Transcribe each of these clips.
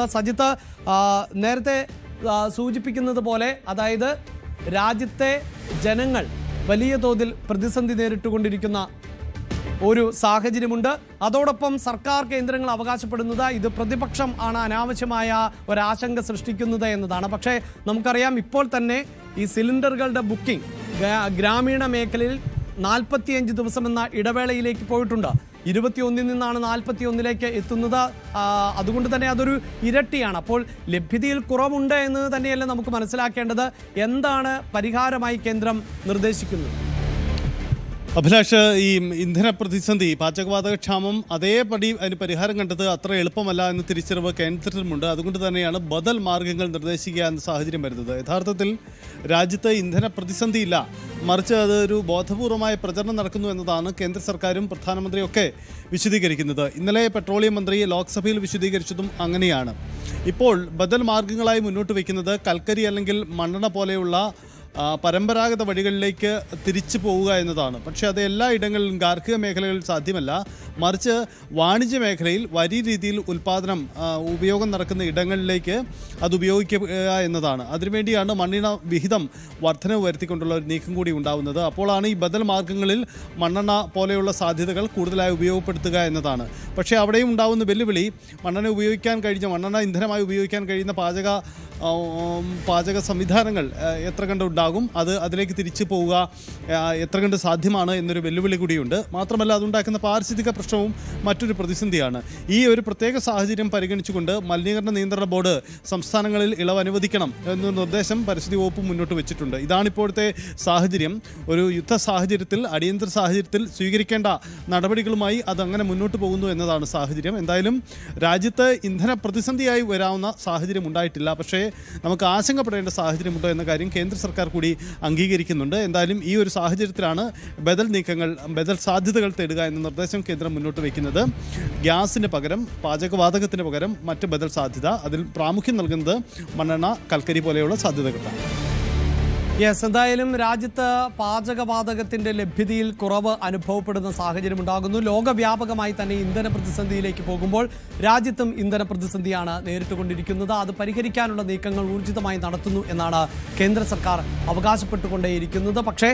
സജിത്ത് നേരത്തെ സൂചിപ്പിക്കുന്നത് പോലെ അതായത് രാജ്യത്തെ ജനങ്ങൾ വലിയ തോതിൽ പ്രതിസന്ധി നേരിട്ടുകൊണ്ടിരിക്കുന്ന ഒരു സാഹചര്യമുണ്ട്. അതോടൊപ്പം സർക്കാർ കേന്ദ്രങ്ങൾ അവകാശപ്പെടുന്നത് ഇത് പ്രതിപക്ഷം ആണ് അനാവശ്യമായ ഒരാശങ്ക സൃഷ്ടിക്കുന്നത് എന്നതാണ്. പക്ഷേ നമുക്കറിയാം ഇപ്പോൾ തന്നെ ഈ സിലിണ്ടറുകളുടെ ബുക്കിംഗ് ഗ്രാമീണ മേഖലയിൽ 45 ദിവസം എന്ന ഇടവേളയിലേക്ക് പോയിട്ടുണ്ട്. 21 നിന്നാണ് 41 എത്തുന്നത്. അതുകൊണ്ട് തന്നെ അതൊരു ഇരട്ടിയാണ്. അപ്പോൾ ലഭ്യതയിൽ കുറവുണ്ട് എന്ന് തന്നെയല്ലേ നമുക്ക് മനസ്സിലാക്കേണ്ടത്. എന്താണ് പരിഹാരമായി കേന്ദ്രം നിർദ്ദേശിക്കുന്നത്? അഭിലാഷ്, ഈ ഇന്ധന പ്രതിസന്ധി, പാചകവാതക ക്ഷാമം അതേപടി അതിന് പരിഹാരം കണ്ടത് അത്ര എളുപ്പമല്ല എന്ന് തിരിച്ചറിവ് കേന്ദ്രത്തിലുമുണ്ട്. അതുകൊണ്ട് തന്നെയാണ് ബദൽ മാർഗങ്ങൾ നിർദ്ദേശിക്കുക എന്ന സാഹചര്യം വരുന്നത്. യഥാർത്ഥത്തിൽ രാജ്യത്ത് ഇന്ധന പ്രതിസന്ധിയില്ല, മറിച്ച് അതൊരു ബോധപൂർവമായ പ്രചരണം നടക്കുന്നു എന്നതാണ് കേന്ദ്ര സർക്കാരും പ്രധാനമന്ത്രിയും ഒക്കെ വിശദീകരിക്കുന്നത്. ഇന്നലെ പെട്രോളിയം മന്ത്രി ലോക്സഭയിൽ വിശദീകരിച്ചതും അങ്ങനെയാണ്. ഇപ്പോൾ ബദൽ മാർഗങ്ങളായി മുന്നോട്ട് വയ്ക്കുന്നത് കൽക്കരി അല്ലെങ്കിൽ മണ്ണെണ്ണ പോലെയുള്ള പരമ്പരാഗത വഴികളിലേക്ക് തിരിച്ചു പോവുക എന്നതാണ്. പക്ഷേ അത് എല്ലാ ഇടങ്ങളിലും ഗാർഹിക മേഖലകളിൽ സാധ്യമല്ല. മറിച്ച് വാണിജ്യ മേഖലയിൽ വലിയ രീതിയിൽ ഉപയോഗം നടക്കുന്ന ഇടങ്ങളിലേക്ക് അത് ഉപയോഗിക്കുക എന്നതാണ്. അതിനുവേണ്ടിയാണ് മണ്ണെണ്ണ വിഹിതം വർധനവ് വരുത്തിക്കൊണ്ടുള്ള ഒരു നീക്കം കൂടി ഉണ്ടാവുന്നത്. അപ്പോഴാണ് ഈ ബദൽ മാർഗങ്ങളിൽ മണ്ണെണ്ണ പോലെയുള്ള സാധ്യതകൾ കൂടുതലായി ഉപയോഗപ്പെടുത്തുക എന്നതാണ്. പക്ഷേ അവിടെയും ഉണ്ടാകുന്ന വെല്ലുവിളി മണ്ണെണ്ണ ഇന്ധനമായി ഉപയോഗിക്കാൻ കഴിയുന്ന പാചക സംവിധാനങ്ങൾ എത്ര കണ്ട് ഉണ്ടാകും, അതിലേക്ക് തിരിച്ചു പോവുക എത്ര കണ്ട് സാധ്യമാണ് എന്നൊരു വെല്ലുവിളി കൂടിയുണ്ട്. മാത്രമല്ല അതുണ്ടാക്കുന്ന പാരിസ്ഥിതിക പ്രശ്നവും മറ്റൊരു പ്രതിസന്ധിയാണ്. ഈ ഒരു പ്രത്യേക സാഹചര്യം പരിഗണിച്ചുകൊണ്ട് മലിനീകരണ നിയന്ത്രണ ബോർഡ് സംസ്ഥാനങ്ങളിൽ ഇളവ് അനുവദിക്കണം എന്നൊരു നിർദ്ദേശം പരിസ്ഥിതി വകുപ്പ് മുന്നോട്ട് വെച്ചിട്ടുണ്ട്. ഇതാണിപ്പോഴത്തെ സാഹചര്യം. ഒരു യുദ്ധ സാഹചര്യത്തിൽ, അടിയന്തര സാഹചര്യത്തിൽ സ്വീകരിക്കേണ്ട നടപടികളുമായി അതങ്ങനെ മുന്നോട്ട് പോകുന്നു എന്നതാണ് സാഹചര്യം. എന്തായാലും രാജ്യത്ത് ഇന്ധന പ്രതിസന്ധിയായി വരാവുന്ന സാഹചര്യം ഉണ്ടായിട്ടില്ല. പക്ഷേ നമുക്ക് ആശങ്കപ്പെടേണ്ട സാഹചര്യമുണ്ടോ എന്ന കാര്യം കേന്ദ്ര സർക്കാർ കൂടി അംഗീകരിക്കുന്നുണ്ട്. എന്തായാലും ഈ ഒരു സാഹചര്യത്തിലാണ് ബദൽ സാധ്യതകൾ തേടുക എന്ന നിർദ്ദേശം കേന്ദ്രം മുന്നോട്ട് വയ്ക്കുന്നത്. ഗ്യാസിന് പകരം, പാചകവാതകത്തിന് പകരം മറ്റ് ബദൽ സാധ്യത, അതിൽ പ്രാമുഖ്യം നൽകുന്നത് മണ്ണെണ്ണ, കൽക്കരി പോലെയുള്ള സാധ്യതകളാണ്. എന്തായാലും രാജ്യത്ത് പാചകവാതകത്തിന്റെ ലഭ്യതയിൽ കുറവ് അനുഭവപ്പെടുന്ന സാഹചര്യം ഉണ്ടാകുന്നു. ലോകവ്യാപകമായി തന്നെ ഇന്ധന പ്രതിസന്ധിയിലേക്ക് പോകുമ്പോൾ രാജ്യത്തും ഇന്ധന പ്രതിസന്ധിയാണ് നേരിട്ടുകൊണ്ടിരിക്കുന്നത്. അത് പരിഹരിക്കാനുള്ള നീക്കങ്ങൾ ഊർജിതമായി നടത്തുന്നു എന്നാണ് കേന്ദ്ര സർക്കാർ അവകാശപ്പെട്ടുകൊണ്ടേയിരിക്കുന്നത്. പക്ഷേ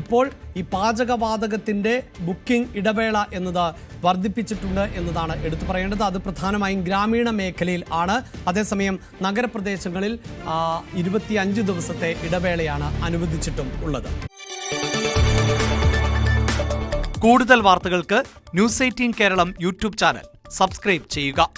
ഇപ്പോൾ ഈ പാചകവാതകത്തിന്റെ ബുക്കിംഗ് ഇടവേള എന്നത് വർദ്ധിപ്പിച്ചിട്ടുണ്ട് എന്നതാണ് എടുത്തു പറയേണ്ടത്. അത് പ്രധാനമായും ഗ്രാമീണ മേഖലയിൽ ആണ്. അതേസമയം നഗരപ്രദേശങ്ങളിൽ 25 ദിവസത്തെ ഇടവേളയാണ് അനുവദിച്ചിട്ടും ഉള്ളത്. കൂടുതൽ വാർത്തകൾക്ക് news 18 Keralam YouTube channel subscribe ചെയ്യുക.